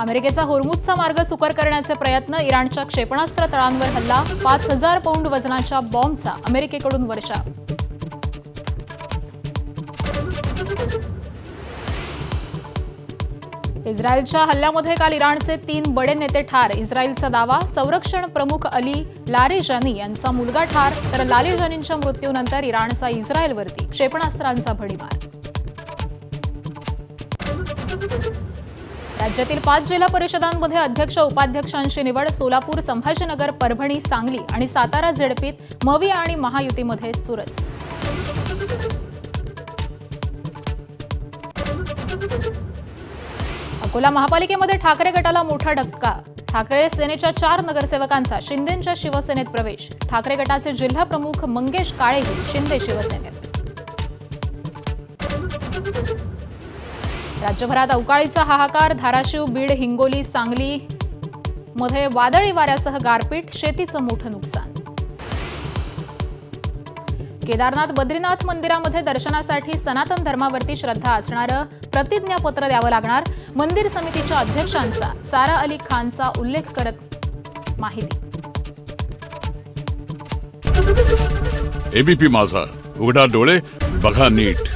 अमेरिकेचा होर्मुझचा मार्ग सुकर करण्याचे प्रयत्न, इराणच्या क्षेपणास्त्र तळांवर हल्ला, 5,000 पौंड वजनाच्या बॉम्बचा अमेरिकेकडून वर्षाव. इस्रायलच्या हल्ल्यामध्ये काल इराणचे 3 बडे नेते ठार. इस्रायलचा दावा, संरक्षण प्रमुख अली लारिजानी यांचा मुलगा ठार, तर लारिजानींच्या मृत्यूनंतर इराणचा इस्रायलवरती क्षेपणास्त्रांचा भडीमार. राज्यातील 5 जिल्हा परिषदांमध्ये अध्यक्ष उपाध्यक्षांची निवड. सोलापूर, संभाजीनगर, परभणी, सांगली आणि सातारा झेडपीत मवी आणि महायुतीमध्ये चुरस. अकोला महापालिकेमध्ये ठाकरे गटाला मोठा धक्का. ठाकरे सेनेच्या 4 नगरसेवकांचा शिंदेंच्या शिवसेनेत प्रवेश. ठाकरे गटाचे जिल्हा प्रमुख मंगेश काळेही शिंदे शिवसेनेत. राज्यभरात अवकाळीचा हाहाकार. धाराशिव, बीड, हिंगोली, सांगली मध्ये वादळी वाऱ्यासह गारपीट, शेतीचं मोठं नुकसान. केदारनाथ, बद्रीनाथ मंदिरामध्ये दर्शनासाठी सनातन धर्मावरती श्रद्धा असणारं प्रतिज्ञापत्र द्यावं लागणार. मंदिर समितीच्या अध्यक्षांचा सारा अली खानचा उल्लेख करत माहिती. एबीपी माझा, उघडा डोळे बघा नीट.